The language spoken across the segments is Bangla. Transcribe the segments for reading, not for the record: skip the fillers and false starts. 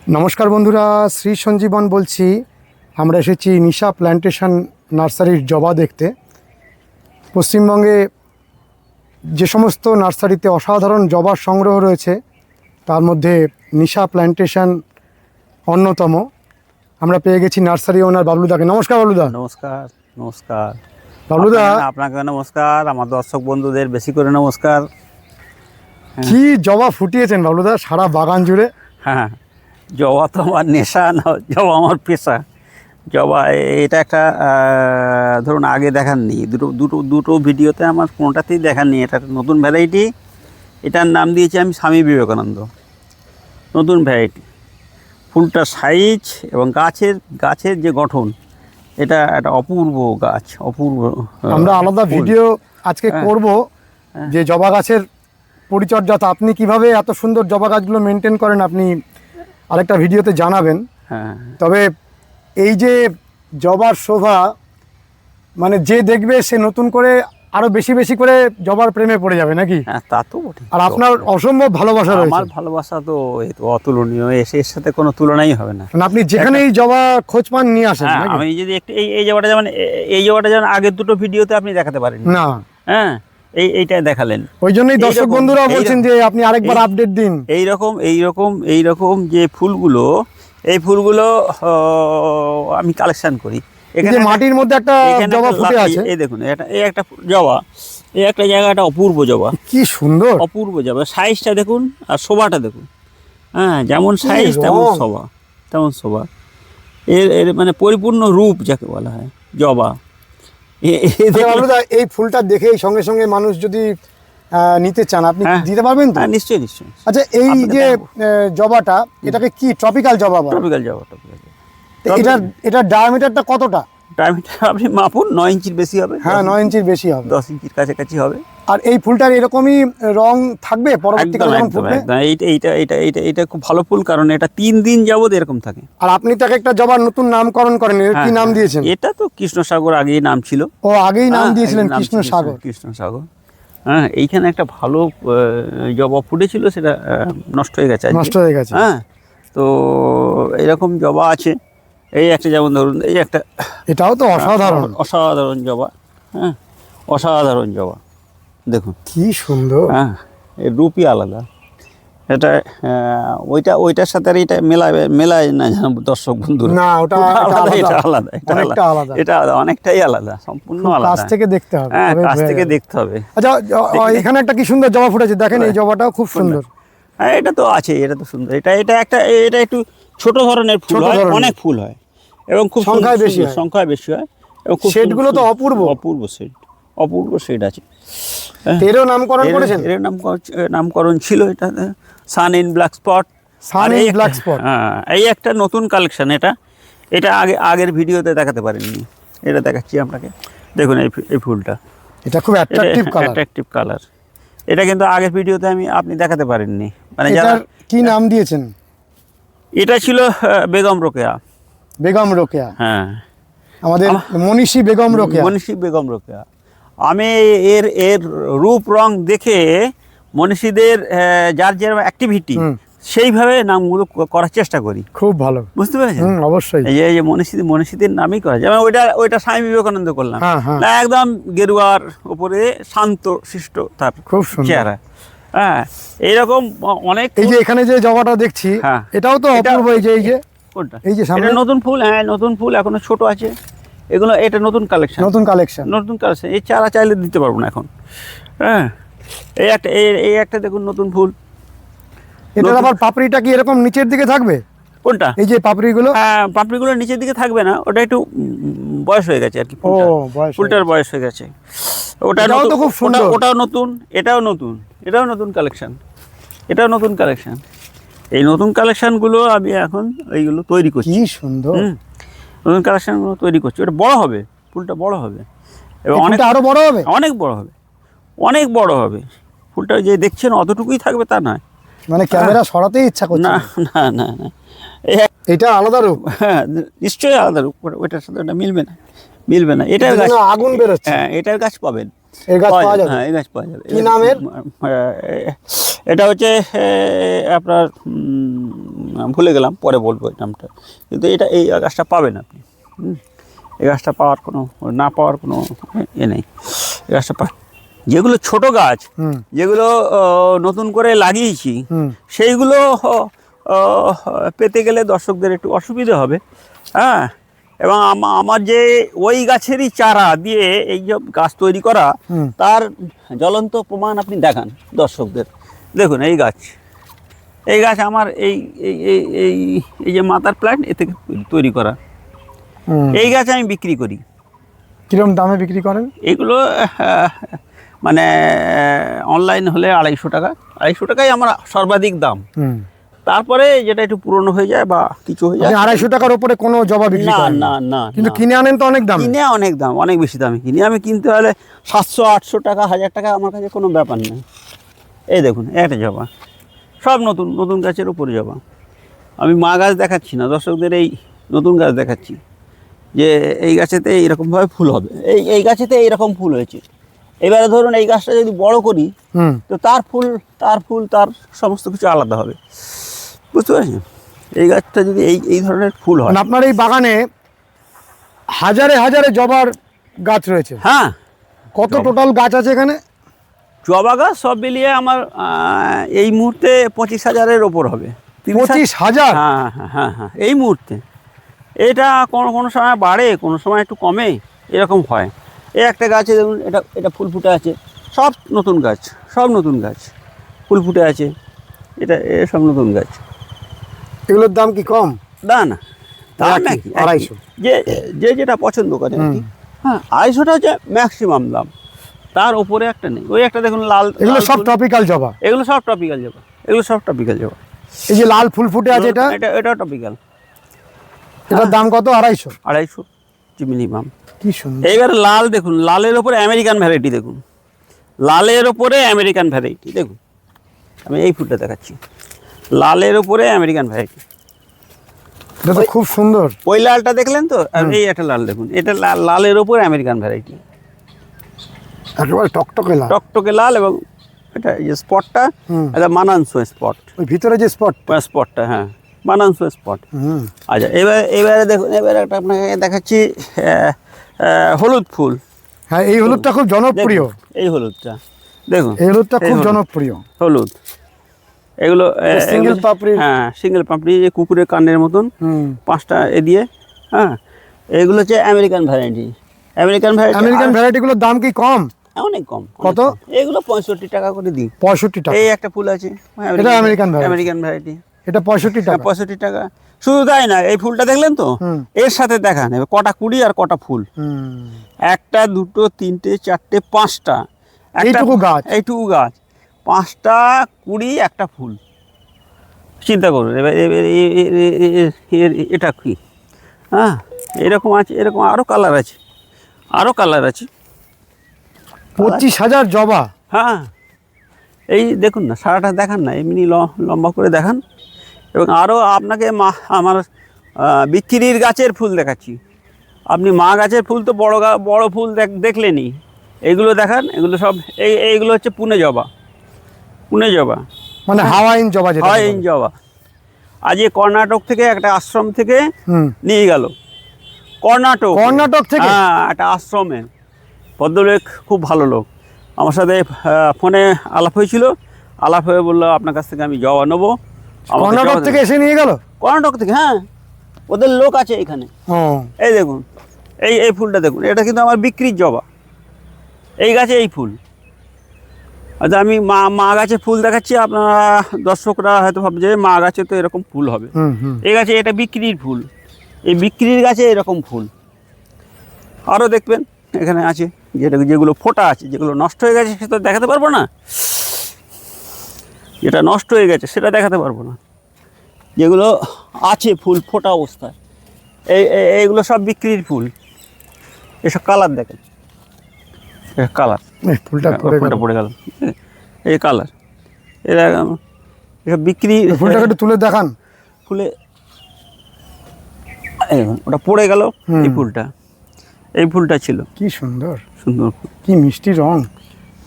নমস্কার বন্ধুরা, শ্রী সঞ্জীবন বলছি। আমরা এসেছি নিশা প্ল্যান্টেশন নার্সারির জবা দেখতে। পশ্চিমবঙ্গে যে সমস্ত নার্সারিতে অসাধারণ জবার সংগ্রহ রয়েছে তার মধ্যে নিশা প্ল্যান্টেশন অন্যতম। আমরা পেয়ে গেছি নার্সারি ওনার বাবলুদাকে। নমস্কার বাবলুদা। নমস্কার। নমস্কার বাবলুদা, আপনাকে নমস্কার, আমার দর্শক বন্ধুদের বেশি করে নমস্কার। কি জবা ফুটিয়েছেন বাবলুদা সারা বাগান জুড়ে। হ্যাঁ, জবা তো আমার নেশা না, জবা আমার পেশা। জবা এটা একটা ধরুন আগে দেখাননি, দুটো ভিডিওতে আমার কোনোটাতেই দেখাননি। এটা একটা নতুন ভ্যারাইটি, এটার নাম দিয়েছি আমি স্বামী বিবেকানন্দ। নতুন ভ্যারাইটি, ফুলটার সাইজ এবং গাছের যে গঠন, এটা একটা অপূর্ব গাছ, অপূর্ব। আমরা আলাদা ভিডিও আজকে করব যে জবা গাছের পরিচর্যা, তো আপনি কিভাবে এত সুন্দর জবা গাছগুলো মেনটেন করেন আপনি আরেকটা ভিডিওতে জানাবেন। হ্যাঁ, তবে এই যে জবার শোভা, মানে যে দেখবে সে নতুন করে আরো বেশি বেশি করে জবার প্রেমে পড়ে যাবে নাকি? হ্যাঁ, তা তো বটে। আর আপনার অসম্ভব ভালোবাসা রয়েছে। আমার ভালোবাসা তো এই তো অতুলনীয়, এর সাথে কোনো তুলনাই হবে না। মানে আপনি যেখানে এই জবা খোঁজ পান নিয়ে আসেন হ্যাঁ, নাকি? আমি যদি একটু এই জবাটা যেমন আগের দুটো ভিডিওতে আপনি দেখাতে পারেন না। হ্যাঁ, এইটা দেখালেন, ওই জন্যই দর্শক এইরকম- বন্ধুরা এইরকম- বলছেন যে আপনি আরেকবার আপডেট দিন। এইরকম যে ফুলগুলো, এই ফুলগুলো আমি কালেকশন করি। এই যে মাটির মধ্যে একটা জবা ফুটে আছে, এই দেখুন, এই একটা জবা, এই একটা জায়গাটা অপূর্ব জবা, কি সুন্দর অপূর্ব জবা। সাইজটা দেখুন আর শোভাটা দেখুন। হ্যাঁ, যেমন সাইজ তেমন শোভা। এর মানে পরিপূর্ণ রূপ যাকে বলা হয় জবা। এই ফুলটা দেখেই সঙ্গে সঙ্গে মানুষ যদি নিতে চান আপনি দিতে পারবেন তো? হ্যাঁ, নিশ্চয়ই। আচ্ছা, এই যে জবাটা, এটাকে কি ট্রপিক্যাল জবা বলে? ট্রপিক্যাল জবা। এটার ডায়ামিটারটা কতটা? ডায়ামিটার আপনি মাপুন, 9 ইঞ্চির বেশি হবে। হ্যাঁ, 9 ইঞ্চির বেশি হবে। 10 ইঞ্চির কাছাকাছি হবে। আর এই ফুলটার এরকমই রং থাকবে পরবর্তীকালে যখন ফুটবে? এইটা খুব ভালো ফুল, কারণ এটা 3 দিন যাবত এরকম থাকে। আর আপনি তাকে একটা জবার নতুন নামকরণ করেন, এর কি নাম দিয়েছেন? এটা তো কৃষ্ণসাগর আগেই নাম ছিল। ও, আগেই নাম দিয়েছিলেন কৃষ্ণসাগর। কৃষ্ণসাগর। হ্যাঁ, এইখানে একটা ভালো জবা ফুটেছিল, সেটা নষ্ট হয়ে গেছে। হ্যাঁ, তো এরকম জবা আছে। এই একটা, যেমন ধরুন এই একটা, এটাও তো অসাধারণ জবা। হ্যাঁ, অসাধারণ জবা দেখুন, কি সুন্দর। হ্যাঁ, এর রূপই আলাদা। এটা ওইটার সাথে আর এটা মেলায় না, জানো দর্শক বন্ধুরা। না, ওটা আলাদা, এটা আলাদা, এটা অনেকটাই আলাদা, সম্পূর্ণ আলাদা। কাছ থেকে দেখতে হবে। হ্যাঁ, কাছ থেকে দেখতে হবে। আচ্ছা, এখানে একটা কি সুন্দর জবা ফুটেছে, দেখেন এই জবাটাও খুব সুন্দর। হ্যাঁ, এটা তো আছে, এটা তো সুন্দর। এটা একটু ছোট ধরনের ফুল হয়, অনেক ফুল হয় এবং খুব সংখ্যায় বেশি হয় এবং খুব শেডগুলো তো অপূর্ব শেড আছে। এরও নামকরণ করেছেন? এর নামকরণ ছিল এটা সান ইন ব্ল্যাক স্পট। হ্যাঁ, এই একটা নতুন কালেকশন। এটা আগের ভিডিওতে দেখাতে পারেননি, এটা দেখাচ্ছি আপনাকে। দেখুন এই ফুলটা, এটা খুব অ্যাট্রাকটিভ কালার। এটা কিন্তু আগের ভিডিওতে আপনি দেখাতে পারেননি। মানে এটার কি নাম দিয়েছেন? এটা ছিল বেগম রোকেয়া। হ্যাঁ, আমাদের মনীষী বেগম রোকেয়া। আমি এর রূপ রং দেখে মনীষীদের যার যে অ্যাক্টিভিটি, সেইভাবে নামগুলো করার চেষ্টা করি। খুব ভালো, বুঝতে পেরেছেন? অবশ্যই। এই যে মনীষীদের নামই করা, যেমন ওইটা স্বামী বিবেকানন্দ করলাম, না একদম গেরুয়ার উপরে শান্ত শিষ্ট তার খুব চেহারা। হ্যাঁ, এইরকম অনেক। এই যে এখানে যে জবাটা দেখছি, এটাও তো অপূর্ব। এই যে কোনটা? এই যে সামনে নতুন ফুল। হ্যাঁ, নতুন ফুল, এখনো ছোট আছে এগুলো। এটা নতুন কালেকশন। এই চারা চাইলে দিতে পারবো না এখন। হ্যাঁ, এই একটা দেখুন নতুন ফুল। এটার আবার পাপড়িটা কি এরকম নিচের দিকে থাকবে? কোনটা? এই যে পাপড়িগুলো? হ্যাঁ, পাপড়িগুলো নিচের দিকে থাকবে না, ওটা একটু বয়স হয়ে গেছে আর কি। ফুলটার বয়স হয়ে গেছে। ওটাও খুব সুন্দর। ওটাও নতুন, এটাও নতুন কালেকশন। এই নতুন কালেকশনগুলো আমি এখন এইগুলো তৈরি করছি। কি সুন্দর নতুন কালেকশনগুলো তৈরি করছি। ওটা বড় হবে, ফুলটা বড় হবে এবং আরো বড় হবে, অনেক বড় হবে। ফুলটা যে দেখছেন অতটুকুই থাকবে তা নয়। মানে ক্যামেরা সরাতেই ইচ্ছা করছে না। এটা আলাদা রূপ। হ্যাঁ, নিশ্চয়ই আলাদা রূপ। ওইটার সাথে ওটা মিলবে না। এটার গাছ আগুন বেরোচ্ছে। হ্যাঁ, এটার গাছ পাবেন। এই গাছ পাওয়া যাবে। হ্যাঁ, এই গাছ পাওয়া যাবে। কি নামের? এটা হচ্ছে আপনার ভুলে গেলাম, পরে বলবো এই নামটা, কিন্তু এটা এই গাছটা পাবেন আপনি। এই গাছটা পাওয়ার কোনো না পাওয়ার কোনো নেই। এই গাছটা যেগুলো ছোট গাছ, যেগুলো নতুন করে লাগিয়েছি, সেইগুলো পেতে গেলে দর্শকদের একটু অসুবিধা হবে। হ্যাঁ, এবং আমার যে ওই গাছেরই চারা দিয়ে এই যে গাছ তৈরি করা, তার জ্বলন্ত প্রমাণ আপনি দেখান দর্শকদের। দেখুন এই গাছ আমার এই এই এই এই যে মাদার প্ল্যান্ট এ থেকে তৈরি করা। এই গাছ আমি বিক্রি করি। কিরকম দামে বিক্রি করেন? এগুলো মানে অনলাইন হলে 250 টাকা, 250 টাকাই আমার সর্বাধিক দাম। তারপরে যেটা একটু পুরনো হয়ে যায় বা কিছু হয়ে যায়, 250 টাকার উপরে কোনো জবা বিক্রি না করেন না না, কিন্তু কিনে আনেন তো অনেক দাম। কিনে অনেক দাম, অনেক বেশি দামে কিনি। আমি কিনতে হলে 700-800 টাকা, 1000 টাকা আমার কাছে কোনো ব্যাপার নেই। এই দেখুন একটা জবা, সব নতুন নতুন গাছের উপরে জবা। আমি মা গাছ দেখাচ্ছি না দর্শকদের, এই নতুন গাছ দেখাচ্ছি যে এই গাছেতে এইরকমভাবে ফুল হবে। এই গাছেতে এইরকম ফুল হয়েছে। এবারে ধরুন এই গাছটা যদি বড় করি, তো তার ফুল তার সমস্ত কিছু আলাদা হবে, বুঝতে পারছেন? এই গাছটা যদি এই ধরনের ফুল হয়। আপনার এই বাগানে হাজারে হাজারে জবার গাছ রয়েছে। হ্যাঁ, কত টোটাল গাছ আছে এখানে? জবা গাছ সব মিলিয়ে আমার এই মুহূর্তে 25,000-এর ওপর হবে। 25,000? হ্যাঁ হ্যাঁ হ্যাঁ হ্যাঁ, এই মুহূর্তে। এটা কোনো সময় বাড়ে, কোনো সময় একটু কমে, এরকম হয়। এই একটা গাছে দেখুন, এটা ফুল ফুটে আছে, সব নতুন গাছ, সব নতুন গাছ, ফুল ফুটে আছে। এটা সব নতুন গাছ। এগুলোর দাম কি কম? না না, দাম নাকি 250। যে যেটা পছন্দ করে আর কি। হ্যাঁ, 250টা হচ্ছে ম্যাক্সিমাম দাম, তার উপরে একটা নেই। ওই একটা দেখুন লাল, এগুলো সব ট্রপিক্যাল জবা? এগুলো সব ট্রপিক্যাল জবা, এগুলো সব ট্রপিক্যাল জবা। এই যে লাল ফুল ফুটে আছে এটাও ট্রপিক্যাল। এটার দাম কত? 250? 250 মিনিমাম। কি সুন্দর। এইবার লাল দেখুন, লালের ওপরে আমেরিকান ভ্যারাইটি দেখুন, লালের ওপরে আমেরিকান ভ্যারাইটি দেখুন। আমি এই ফুলটা দেখাচ্ছি, লালের ওপরে আমেরিকান ভ্যারাইটি। এটা তো খুব সুন্দর। ওই লালটা দেখলেন তো, আর এই একটা লাল দেখুন, এটা লালের ওপরে আমেরিকান ভ্যারাইটি, একেবারে টকটকে লাল, টকটকে লাল। এবং এটা এই যে স্পটটা, এটা মানানসো স্পট, ওই ভিতরে যে স্পটটা, হ্যাঁ মানানসো স্পট। আচ্ছা, এবারে দেখুন, এবারে একটা আপনাকে দেখাচ্ছি হলুদ ফুল। হ্যাঁ, এই হলুদটা খুব জনপ্রিয়। এই হলুদটা দেখুন, এই হলুদটা খুব জনপ্রিয় হলুদ। এগুলো সিঙ্গেল পাপড়ি। হ্যাঁ, সিঙ্গেল পাপড়ি, যে কুকুরের কানের মতন 5টা এ দিয়ে। হ্যাঁ, এগুলো হচ্ছে আমেরিকান ভ্যারাইটি। আমেরিকান ভ্যারাইটিগুলোর দাম কি কম? অনেক কম। কত? এগুলো 65 টাকা করে দিই। 65 টাকা? এই একটা ফুল আছে, এটা আমেরিকান ভ্যারাইটি, এটা 65 টাকা? 65 টাকা। শুধু তাই না, এই ফুলটা দেখলেন তো, এর সাথে দেখান কটা কুড়ি আর কটা ফুল। 1, 2, 3, 4, 5টা, এইটুকু গাছ 5টা কুড়ি, একটা ফুল। চিন্তা করুন এবার এটা কি? হ্যাঁ, এরকম আছে, এরকম আরও কালার আছে, 25,000 জবা। হ্যাঁ, এই দেখুন না, সারাটা দেখান না, এমনি লম্বা করে দেখান। এবং আরও আপনাকে আমার বিক্রির গাছের ফুল দেখাচ্ছি। আপনি মা গাছের ফুল তো বড় ফুল দেখলেনই, এগুলো দেখান। এগুলো সব এইগুলো হচ্ছে পুনে জবা, মানে হাওয়াইন জবা। হাওয়াইন জবা। আজ কর্ণাটক থেকে একটা আশ্রম থেকে নিয়ে গেল, কর্ণাটক থেকে। হ্যাঁ, একটা আশ্রমে ভদ্রলোক, খুব ভালো লোক। আমার সাথে ফোনে আলাপ হয়েছিল, আলাপ হয়ে বললো আপনার কাছ থেকে আমি জবা নেবো। কর্ণাটক থেকে এসে নিয়ে গেল? কর্ণাটক থেকে, হ্যাঁ, ওদের লোক আছে এখানে। এই দেখুন, এই ফুলটা দেখুন, এটা কিন্তু আমার বিক্রির জবা। এই গাছে এই ফুল। আচ্ছা, আমি মা গাছে ফুল দেখাচ্ছি, আপনারা দর্শকরা হয়তো ভাবছে মা গাছে তো এরকম ফুল হবে। এই গাছে এটা বিক্রির ফুল, এই বিক্রির গাছে এরকম ফুল। আরও দেখবেন এখানে আছে, যেগুলো ফোটা আছে, যেগুলো নষ্ট হয়ে গেছে সেটা দেখাতে পারবো না, যেটা নষ্ট হয়ে গেছে সেটা দেখাতে পারবো না। যেগুলো আছে ফুল ফোটা অবস্থায়, এইগুলো সব বিক্রির ফুল। এসব কালার দেখেন, কালার, ফুলটা পড়ে গেল, এই কালার, এসব বিক্রি। ফুলটাকে একটু তুলে দেখান। ফুলে ওটা পড়ে গেল, এই ফুলটা ছিল। কি সুন্দর, ফুল, কি মিষ্টি রং।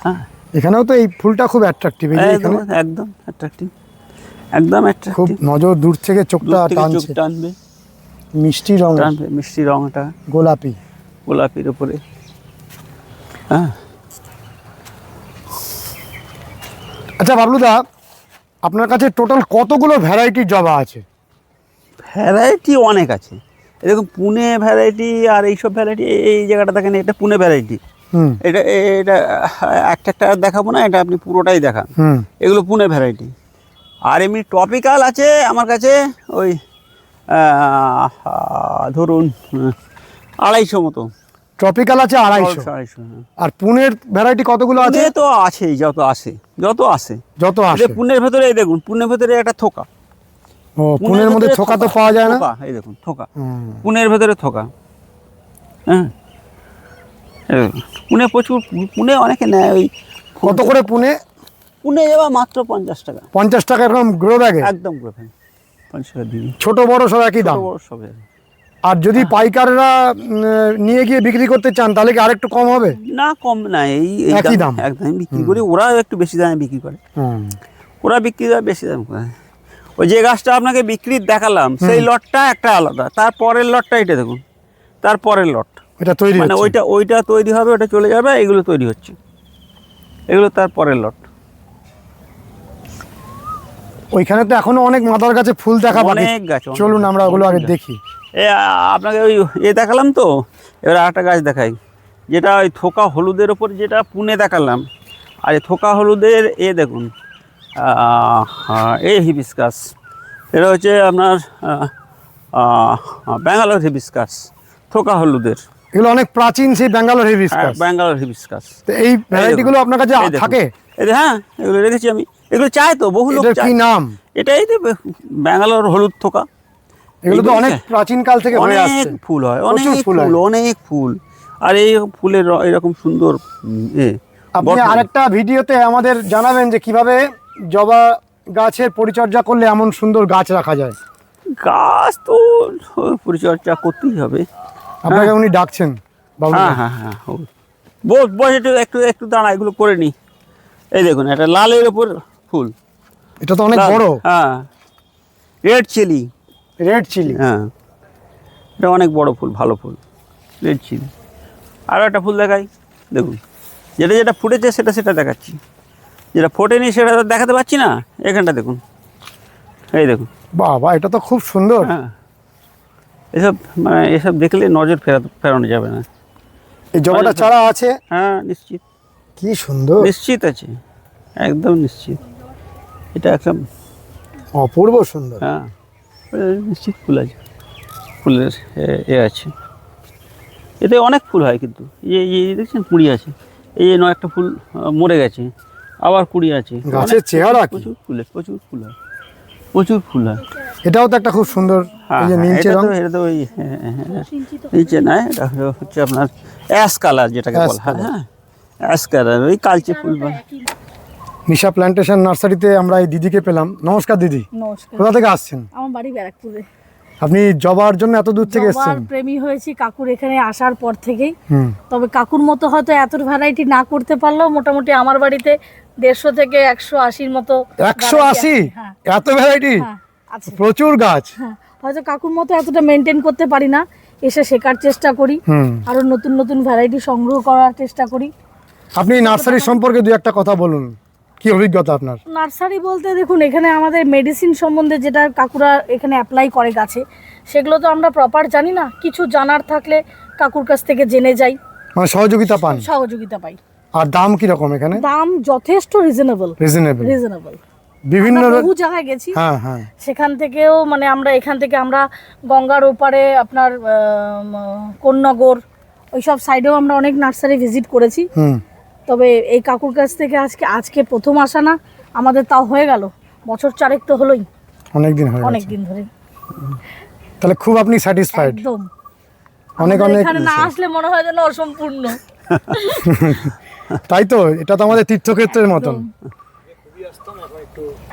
হ্যাঁ, এখানেও তো এই ফুলটা খুব অ্যাট্রাকটিভ, এই যে একদম এখানে একদম অ্যাট্রাকটিভ, একদম খুব অ্যাট্রাকটিভ, নজর দূর থেকে চোখটা টানছে। টানবে, মিষ্টি রঙের, টানবে মিষ্টি রংটা গোলাপি। গোলাপির উপরে। হ্যাঁ আচ্ছা বাবলুদা, আপনার কাছে টোটাল কতগুলো ভ্যারাইটির জবা আছে? ভ্যারাইটি অনেক আছে। এরকম পুনে ভ্যারাইটি আর এইসব ভ্যারাইটি, এই জায়গাটা দেখেন, এটা পুনে ভ্যারাইটি। হুম এটা এটা একটা একটা দেখাবো না, এটা আপনি পুরোটাই দেখান। হুম এগুলো পুনে ভ্যারাইটি। আর এমনি টপিক্যাল আছে আমার কাছে ওই ধরুন 250 মতো। ট্রপিক্যাল আছে 250। 250, হ্যাঁ। আর পুনের ভ্যারাইটি কতগুলো আছে? পুনে তো আছেই, যত আসে। যত এই আসে। যে পুনের ভেতরে, এই দেখুন পুনের ভেতরে একটা থোকা। ও, পুনের মধ্যে ভেতরে থোকা তো পাওয়া যায় না। থোকা, এই দেখুন থোকা, হুম। পুনের ভেতরে থোকা। হ্যাঁ এই দেখুন, পুনে প্রচুর, পুনে অনেকে নেয়। ওই কত করে পুনে? পুনে যাওয়া মাত্র 50 টাকা। 50 টাকা এরকম গ্রো ব্যাগে? একদম করে ফেলেন 50 টাকা দিয়ে। ছোট বড় সব একই দাম? ছোট বড় সব একই। আর যদি পাইকাররা নিয়ে গিয়ে বিক্রি করতে চান তাহলে কি আরেকটু কম হবে? না, কম না, এই একই দাম? একদম বিক্রি করি। ওরা একটু বেশি দামে বিক্রি করে, হুম। ওরা বিক্রি করে বেশি দাম করে। ওই যে গাছটা আপনাকে বিক্রির দেখালাম, সেই লটটা একটা আলাদা, তারপরের লটটা এটা দেখুন, তারপরের লট এটা তৈরি মানে হচ্ছে? ওইটা তৈরি হবে, ওটা চলে যাবে, এগুলো তৈরি হচ্ছে, এগুলো তারপরের লট। ওইখানে তো এখনো অনেক মাদার গাছে ফুল দেখা বাকি। অনেক গাছ, অনেক চলুন আমরা ওগুলো আগে গাছ। দেখি। আপনাকে ওই দেখালাম তো, এবার আরেকটা গাছ দেখাই, যেটা ওই থোকা হলুদের ওপর যেটা পুনে দেখালাম। আর এই থোকা হলুদের দেখুন, এই হিবিস্কাস, এটা হচ্ছে আপনার ব্যাঙ্গালোর হিবিস্কাস, থোকা হলুদের। এগুলো অনেক প্রাচীন সেই ব্যাঙ্গালোর হিবিস্কাস। ব্যাঙ্গালোর হিবিস্কাস। তো এই ভ্যারাইটিগুলো আপনার কাছে এই দেখুন, থাকে? হ্যাঁ, এগুলো রেখেছি আমি। এগুলো চাই তো, বহু লোক এটার কি চায়। নাম? এটাই তো ব্যাঙ্গালোর হলুদ থোকা। এগুলো তো এগুলো অনেক প্রাচীন কাল থেকে হয়ে আসছে। অনেক ফুল হয়, প্রচুর অনেক ফুল হয়। ফুল, অনেক ফুল। আর এই ফুলের এরকম সুন্দর আপনি গঠন। আরেকটা ভিডিওতে আমাদের জানাবেন যে কিভাবে জবা গাছের পরিচর্যা করলে এমন সুন্দর গাছ রাখা যায়। গাছ তো পরিচর্যা করতেই হবে। আপনাকে উনি ডাকছেন বাবু। হ্যাঁ হ্যাঁ হ্যাঁ, বস বস, একটু একটু একটু দাঁড়া, এগুলো করে নি। এই দেখুন, একটা লালের ওপর ফুল। এটা তো অনেক লাল, বড়। হ্যাঁ, রেড চিলি। Red chilli. হ্যাঁ, এটা অনেক বড় ফুল, ভালো ফুল, রেড চিলি। আরও একটা ফুল দেখাই, দেখুন, যেটা যেটা ফুটেছে সেটা সেটা দেখাচ্ছি, যেটা ফোটেনি সেটা তো দেখাতে পারছি না। এখানটা দেখুন, এই দেখুন। বাবা, এটা তো খুব সুন্দর। হ্যাঁ, এসব মানে এসব দেখলে নজর ফেরানো যাবে না। এই জবাটা চারা আছে? হ্যাঁ, নিশ্চিত, কি সুন্দর, নিশ্চিত আছে, একদম নিশ্চিত। এটা একদম অপূর্ব সুন্দর। হ্যাঁ, নিশ্চিত ফুল আছে, ফুলের আছে। এতে অনেক ফুল হয়, কিন্তু এই দেখছেন কুড়ি আছে। এই নয় একটা ফুল মরে গেছে, আবার কুড়ি আছে। গাছের চেহারা কি! প্রচুর ফুল হয়, প্রচুর ফুল হয়, প্রচুর ফুল হয়। এটাও তো একটা খুব সুন্দর, হ্যাঁ, এই যে নীলচে রং। এটা তো ওই নিচে নয়, এটা হচ্ছে আপনার অ্যাশ কালার, যেটাকে অ্যাশ বলা হয়। কালার। হ্যাঁ, অ্যাশ কালার, ওই কালচে ফুল বলে। নিশা প্ল্যান্টেশন নার্সারিতে আমরা এই দিদিকে পেলাম। নমস্কার দিদি। নমস্কার। কোথা থেকে আসছেন? আমার বাড়ি ব্যারাকপুরে। আপনি জবার জন্য এত দূর থেকে এসেছেন? জবার প্রেমী হয়েছি কাকুর এখানে আসার পর থেকেই। হুম। তবে কাকুর মতো হয়তো এত ভ্যারাইটি না করতে পারলেও মোটামুটি আমার বাড়িতে 150 থেকে 180 মতো 180? হ্যাঁ, এত ভ্যারাইটি? হ্যাঁ আছে। প্রচুর গাছ। হ্যাঁ, হয়তো কাকুর মতো এতটা মেনটেন করতে পারি না, এসে শেখার চেষ্টা করি, হুম। আরো নতুন নতুন ভ্যারাইটি সংগ্রহ করার চেষ্টা করি। আপনি নার্সারি সম্পর্কে দুই একটা কথা বলুন, কি অভিজ্ঞতা আপনার? নার্সারি বলতে দেখুন, এখানে আমাদের মেডিসিন সম্বন্ধে যেটা কাকুরা এখানে অ্যাপ্লাই করে গাছে, সেগুলো তো আমরা প্রপার জানি না। কিছু জানার থাকলে কাকুর কাছ থেকে জেনে যাই, মানে সহযোগিতা পান? সহযোগিতা পাই। আর দাম কি রকম এখানে? দাম যথেষ্ট রিজনেবল। রিজনেবল। বিভিন্ন বহু জায়গায় গেছি, হ্যাঁ হ্যাঁ। সেখান থেকেও মানে এখান থেকে আমরা গঙ্গার ওপারে আপনার কোন্নগর ওইসব সাইডেও আমরা অনেক নার্সারি ভিজিট করেছি। হুম। তবে এই কাকুর কাছ থেকে আজকে প্রথম আসা না, আমাদের তাও হয়ে গেল বছর 4 তো হলোই, অনেক দিন হয়ে অনেক গেছে। দিন ধরে। তাহলে খুব আপনি স্যাটিসফাইড? একদম। অনেক আমাদের অনেক এখানে না আসলে মনে হয় যেন অসম্পূর্ণ। তাই তো, এটা তো আমাদের তীর্থক্ষেত্রের মতন।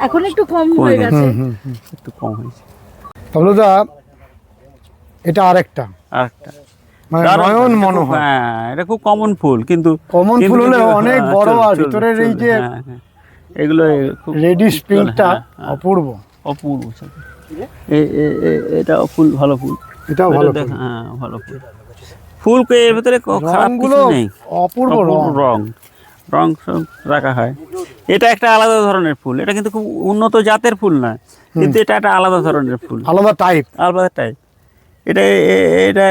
এখন একটু কম হয়ে গেছে। একটু কম হয়েছে। তবলুদা, এটা আরেকটা, আরেকটা মানে দারুণ নয়ন ফুল, এটা খুব- মনোহর। হ্যাঁ, এটা খুব কমন ফুল, কিন্তু কমন কিন্তু- ফুল হলেও কিন্তু- অনেক হ্যাঁ, বড়, চলবে, আর চলবে, ভিতরের এই চলবে, যে হ্যাঁ, হ্যাঁ। এগুলো খুব রেডিশ চলে, পিঙ্কটা হ্যাঁ, হ্যাঁ, অপূর্ব। অপূর্ব সাথে। এটা ফুল, ভালো ফুল, এটাও ভালো এটা ফুল। হ্যাঁ ভালো ফুল। ফুল এর ভেতরে খারাপ কিছু রংগুলো নেই, অপূর্ব অপূর্ব রং। রং, রং সব রাখা হয়। এটা একটা আলাদা ধরনের ফুল, এটা কিন্তু খুব উন্নত জাতের ফুল না, কিন্তু এটা একটা আলাদা ধরনের ফুল, আলাদা টাইপ। আলাদা টাইপ। এটা এটা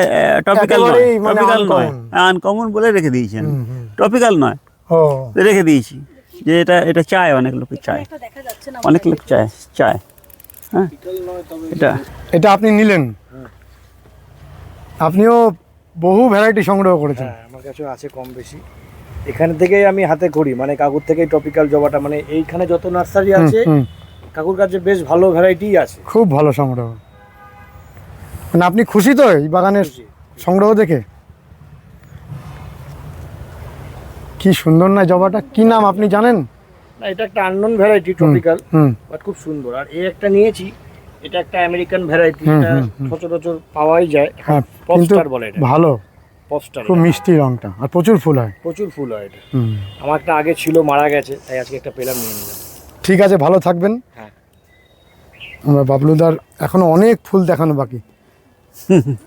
টপিক্যাল নয়, একেবারেই মানে টপিক্যাল নয়, uncommon। আনকমন বলে রেখে দিয়েছেন, হুম, হুম। টপিক্যাল নয়, ও রেখে দিয়েছি যে এটা চায়, অনেক লোকে চায়, দেখা যাচ্ছে না অনেক লোক চায় চায়। হ্যাঁ, এটা এটা আপনি নিলেন, আপনিও বহু ভ্যারাইটি সংগ্রহ করেছেন। হ্যাঁ, আমার কাছেও আছে কম বেশি। এখানে থেকেই আমি হাতে করি, মানে কাকুর থেকেই টপিক্যাল জবাটা, মানে এইখানে যত নার্সারি হুম, আছে হুম, কাকুর কাছে বেশ ভালো ভ্যারাইটি আছে। খুব ভালো সংগ্রহ। মানে আপনি খুশি তো এই বাগানের খুশি। সংগ্রহ দেখে? কি সুন্দর না জবাটা, কি নাম আপনি জানেন? না, এটা একটা unknown variety topical, hmm, but খুব সুন্দর। আর এই একটা নিয়েছি, এটা একটা আমেরিকান ভ্যারাইটি, হুম, এটা হুম, হুম। সচরাচর পাওয়াই যায়। হ্যাঁ, কিন্তু পপস্টার বলে এটা, ভালো, পপস্টার। খুব মিষ্টি রংটা, আর প্রচুর ফুল হয়। প্রচুর ফুল হয় এটা। হুম। আমার একটা আগে ছিল, মারা গেছে, তাই আজকে একটা পেলাম, নিয়ে নিলাম। ঠিক আছে, ভালো থাকবেন। হ্যাঁ। আমরা বাবলুদার এখনো অনেক ফুল দেখানো বাকি।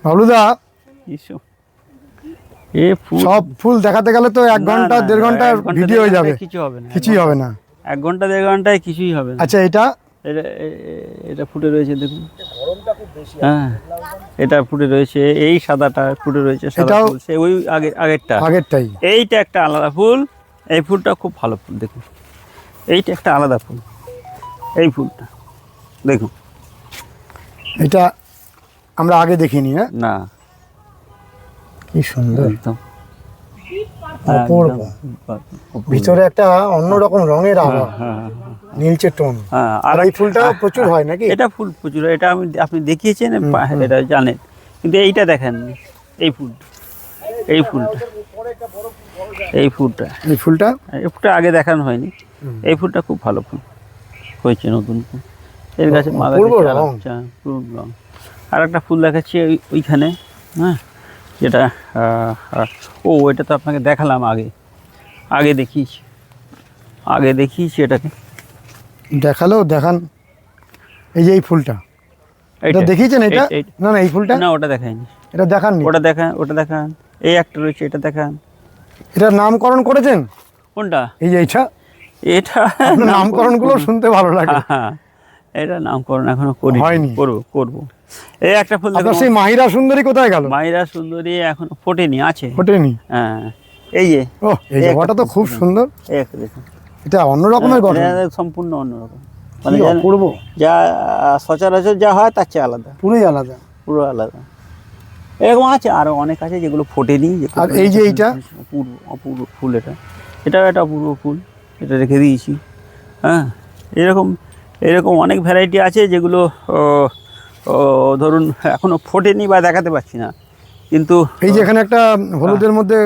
বাবলুদা, ইসব এ ফুল সব ফুল দেখাতে গেলে তো 1 না, ঘন্টা না, 1.5 ঘন্টার 1 ঘন্টা, ভিডিও 1.5 হয়ে যাবে, ঘন্টায় কিছু হবে না, কিছুই হবে না। 1 ঘন্টা 1.5 ঘন্টায় কিছুই হবে না। আচ্ছা, এটা এটা ফুটে রয়েছে দেখুন, গরমটা খুব বেশি। হ্যাঁ, এটা ফুটে রয়েছে, এই সাদাটা ফুটে রয়েছে, সাদা এটাও ফুল, সে ওই আগেরটা। আগেরটাই। এইটা একটা আলাদা ফুল, এই ফুলটা খুব ভালো ফুল, দেখুন এইটা একটা আলাদা ফুল, এই ফুলটা দেখুন। এটা আমরা আগে দেখিনি। হ্যাঁ, না, কি সুন্দর, একদম অপূর্ব। ভিতরে একটা অন্যরকম রঙের আভা, নীলচে টোন। হ্যাঁ, আর এই ফুলটা প্রচুর হয় নাকি? এটা ফুল প্রচুর, এটা আপনি দেখিয়েছেন, এটা জানেন, কিন্তু এইটা দেখেন, এই ফুলটা, এই ফুলটা, এই ফুলটা, এই ফুলটা এই ফুলটা আগে দেখানো হয়নি। এই ফুলটা খুব ভালো ফুল হয়েছে, নতুন ফুল, এর গাছে মালা অপূর্ব দিচ্ছে, রং। আচ্ছা, পূর্ব রং। আর একটা ফুল দেখাচ্ছি ওইখানে, হ্যাঁ, যেটা এটা তো আপনাকে দেখালাম আগে দেখিয়েছি এটাকে। দেখালেও দেখান। এই যে এই ফুলটা, এটা দেখিয়েছেন? এটা না না, এই ফুলটা না, ওটা দেখায়নি, এটা দেখাননি। ওটা দেখান, এই একটা রয়েছে, এটা দেখান। এটার নামকরণ করেছেন? কোনটা? এই যে এইটা, এটা আপনার নামকরণগুলো শুনতে ভালো লাগে। হ্যাঁ, এটা নামকরণ এখনো করি, হয়নি। করবো। এই একটা ফুল আপনার দেখুন, সেই মাহিরা সুন্দরী কোথায় গেল? মাইরা সুন্দরী এখনো ফোটেনি, আছে। ফোটেনি? হ্যাঁ, এই যে ও, এই জবাটা তো খুব সুন্দর। এই একটা দেখুন, এটা অন্য রকমের গঠন, এটা সম্পূর্ণ অন্যরকম, কি মানে অপূর্ব, যা সচরাচর যা হয় তার চেয়ে আলাদা, পুরোই আলাদা। পুরো আলাদা। এরকম আছে, আরো অনেক আছে যেগুলো ফোটেনি। আর এই যে এইটা? অপূর্ব ফুল, এটাও একটা অপূর্ব ফুল, এটা রেখে দিয়েছি। হ্যাঁ, এরকম অনেক ভ্যারাইটি আছে যেগুলো ধরুন এখনো ফোটেনি বা দেখাতে পারছি না, কিন্তু এই যে এখানে একটা হলুদের মধ্যে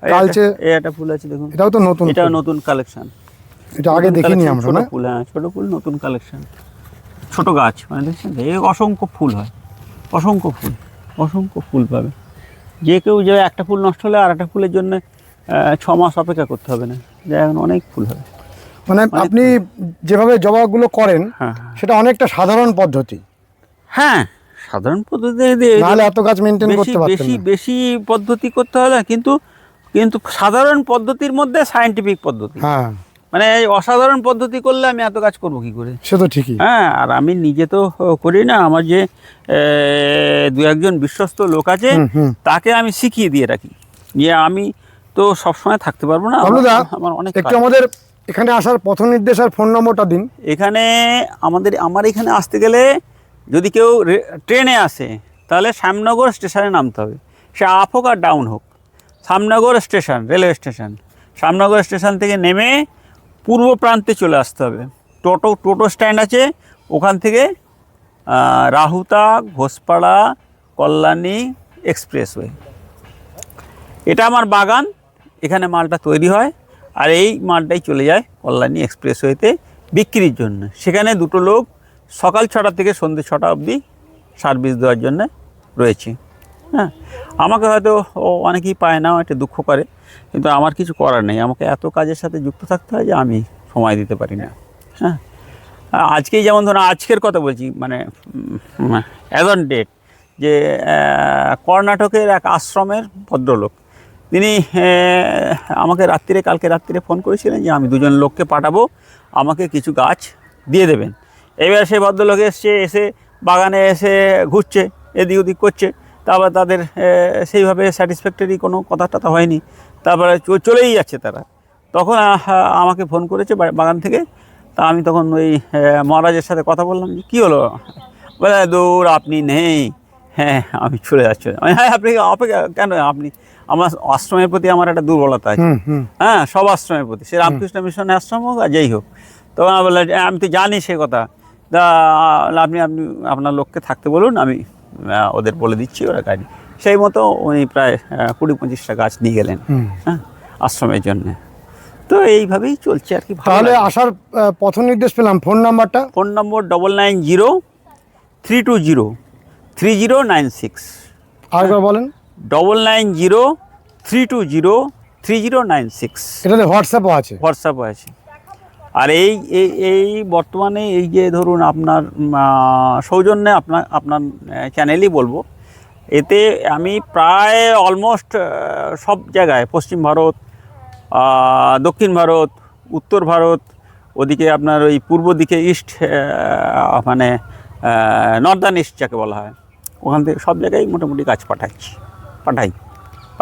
কালচে, এই একটা ফুল আছে দেখুন, এটাও তো নতুন এটাও ফুল। নতুন কালেকশন, এটা আগে দেখিনি আমরা। ছোট না, ফুল, হ্যাঁ, ছোট ফুল, নতুন কালেকশন, ছোট গাছ, মানে দেখছেন এই অসংখ্য ফুল হয়, অসংখ্য ফুল পাবে। যে কেউ যে একটা ফুল নষ্ট হলে আর একটা ফুলের জন্য 6 মাস অপেক্ষা করতে হবে না, এখন অনেক ফুল হবে। মানে আপনি যেভাবে জবাগুলো করেন হ্যাঁ, সেটা অনেকটা সাধারণ পদ্ধতি, হ্যাঁ, সাধারণ পদ্ধতি নাহলে এত গাছ মেনটেন করতে পারতেন না। বেশি পদ্ধতি করতে হবে, কিন্তু সাধারণ পদ্ধতির মধ্যে সায়েন্টিফিক পদ্ধতি, হ্যাঁ, মানে এই অসাধারণ পদ্ধতি করলে আমি এত কাজ করব কি করে? সে তো ঠিকই। হ্যাঁ, আর আমি নিজে তো করি না, আমার যে 2-1 বিশ্বস্ত লোক আছে, হুম, হুম। তাকে আমি শিখিয়ে দিয়ে রাখি, যে আমি তো সবসময় থাকতে পারবো না, বাবলুদা, আমার অনেক একটু কাজ। আমাদের এখানে আসার পথ নির্দেশ আর ফোন নম্বরটা দিন। এখানে আমার এখানে আসতে গেলে যদি কেউ ট্রেনে আসে, তাহলে শ্যামনগর স্টেশনে নামতে হবে, সে আপ হোক আর ডাউন হোক। Shyamnagar station, railway station, Shyamnagar station থেকে নেমে পূর্ব প্রান্তে চলে আসতে হবে। টোটো স্ট্যান্ড আছে, ওখান থেকে রাহুতা, ঘোষপাড়া, কল্যাণী এক্সপ্রেসওয়ে, এটা আমার বাগান, এখানে মালটা তৈরি হয়, আর এই মালটাই চলে যায় কল্যাণী এক্সপ্রেসওয়েতে বিক্রির জন্য। সেখানে 2 লোক সকাল 6টা থেকে সন্ধ্যে 6টা অবধি সার্ভিস দেওয়ার জন্য রয়েছে। হ্যাঁ, আমাকে হয়তো অনেকেই পায় না, একটা দুঃখ করে, কিন্তু আমার কিছু করার নেই, আমাকে এত কাজের সাথে যুক্ত থাকতে হয় যে আমি সময় দিতে পারি না। হ্যাঁ, আজকেই যেমন ধরুন আজকের কথা বলছি, মানে অ্যাজ অন ডেট, যে কর্ণাটকের এক আশ্রমের ভদ্রলোক, তিনি আমাকে কালকে রাত্রিরে ফোন করেছিলেন যে আমি 2 জন লোককে পাঠাবো, আমাকে কিছু গাছ দিয়ে দেবেন। এবার সেই ভদ্রলোক এসে বাগানে এসে ঘুরছে, এদিক ওদিক করছে, তারপর তাদের সেইভাবে স্যাটিসফ্যাক্টরি কোনো কথা হয়নি, তারপরে চলেই যাচ্ছে তারা। তখন আমাকে ফোন করেছে বাগান থেকে, তা আমি তখন ওই মহারাজের সাথে কথা বললাম যে কী হলো, বলে দূর আপনি নেই, হ্যাঁ আমি চলে যাচ্ছি। হ্যাঁ, আপনি অপেক্ষা কেন, আপনি আমার আশ্রমের প্রতি আমার একটা দুর্বলতা আছে, হ্যাঁ সব আশ্রমের প্রতি, সে রামকৃষ্ণ মিশনের আশ্রম হোক আর যেই হোক। তখন আমি বললাম আমি তো জানি সে কথা, তা আপনি আপনার লোককে থাকতে বলুন, আমি ওদের বলে দিচ্ছি, ওরা গাড়ি। সেই মতো উনি প্রায় 20-25টা গাছ নিয়ে গেলেন, হ্যাঁ আশ্রমের জন্যে। তো এইভাবেই চলছে আর কি। তাহলে আসার পথ নির্দেশ পেলাম, ফোন নাম্বারটা? ফোন নম্বর 9903203096। আরেকবার বলেন। 9903203096। এটাতে হোয়াটসঅ্যাপও আছে? হোয়াটসঅ্যাপও আছে। আর এই বর্তমানে এই যে ধরুন আপনার সৌজন্যে আপনার চ্যানেলই বলবো, এতে আমি প্রায় অলমোস্ট সব জায়গায়, পশ্চিম ভারত, দক্ষিণ ভারত, উত্তর ভারত, ওদিকে আপনার ওই পূর্ব দিকে ইস্ট, মানে নর্দার্ন ইস্ট যাকে বলা হয়, ওখান থেকে সব জায়গায় মোটামুটি গাছ পাঠাই।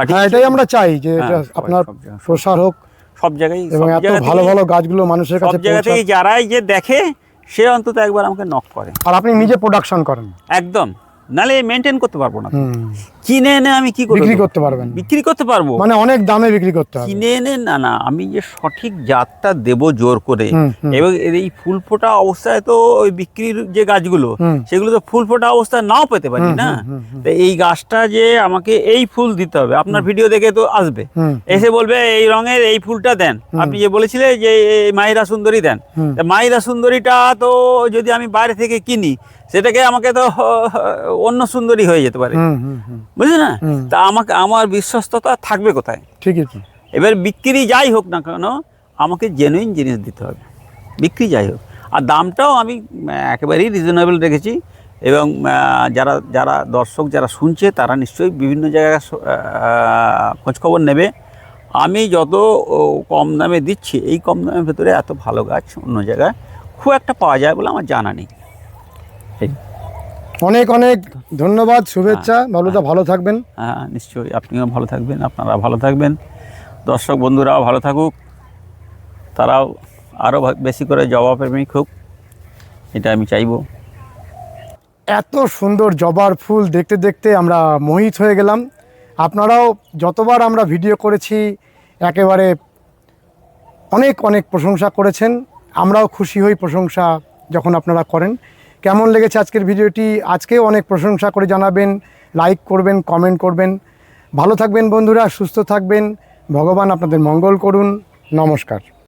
হ্যাঁ, এটাই আমরা চাই যে এটা আপনার সব জায়গায় প্রসার হোক সব জায়গায়, এবং এত ভালো ভালো গাছগুলো মানুষের সব কাছে জায়গা থেকে পৌঁছায়। যারাই যে দেখে সে অন্তত একবার আমাকে নক করে। আর আপনি নিজে প্রোডাকশন করেন? একদম, নালে মেনটেন করতে পারবো না। হুম। কিনে এনে আমি কি করব? বিক্রি করতে পারবেন? বিক্রি করতে পারবো, মানে অনেক দামে বিক্রি করতে হবে? কিনে এনে না, আমি যে সঠিক জাতটা দেব জোর করে, হুম। এবং এই ফুল ফোটা অবস্থায় তো ওই বিক্রির যে গাছগুলো, সেগুলো তো ফুল ফোটা অবস্থায় নাও পেতে পারি না। তো এই গাছটা যে আমাকে এই ফুল দিতে হবে, আপনার ভিডিও দেখে তো আসবে, এসে বলবে এই রঙের এই ফুলটা দেন, আপনি যে বলেছিলেন যে এই মাহিরা সুন্দরী দেন, তা মাহিরা সুন্দরীটা তো যদি আমি বাইরে থেকে কিনি, সেটাকে আমাকে তো অন্য সুন্দরী হয়ে যেতে পারে, বুঝলি না? তা আমার বিশ্বস্ততা থাকবে কোথায়? ঠিকই তো। এবার বিক্রি যাই হোক না কেন, আমাকে জেনুইন জিনিস দিতে হবে, বিক্রি যাই হোক। আর দামটাও আমি একেবারেই রিজনেবল রেখেছি, এবং যারা দর্শক যারা শুনছে তারা নিশ্চয়ই বিভিন্ন জায়গায় খোঁজখবর নেবে। আমি যত কম দামে দিচ্ছি, এই কম দামের ভেতরে এত ভালো গাছ অন্য জায়গায় খুব একটা পাওয়া যায় বলে আমার জানা নেই। অনেক অনেক ধন্যবাদ, শুভেচ্ছা। বাবলুদা ভালো থাকবেন। হ্যাঁ নিশ্চয়ই, আপনিও ভালো থাকবেন, আপনারা ভালো থাকবেন, দর্শক বন্ধুরাও ভালো থাকুক, তারাও আরও বেশি করে জবা প্রেমিক হোক, এটা আমি চাইব। এত সুন্দর জবার ফুল দেখতে দেখতে আমরা মোহিত হয়ে গেলাম। আপনারাও যতবার আমরা ভিডিও করেছি একেবারে অনেক অনেক প্রশংসা করেছেন, আমরাও খুশি হই প্রশংসা যখন আপনারা করেন। কেমন লেগেছে আজকের ভিডিওটি? আজকেও অনেক প্রশংসা করে জানাবেন, লাইক করবেন, কমেন্ট করবেন। ভালো থাকবেন বন্ধুরা, সুস্থ থাকবেন, ভগবান আপনাদের মঙ্গল করুন। নমস্কার।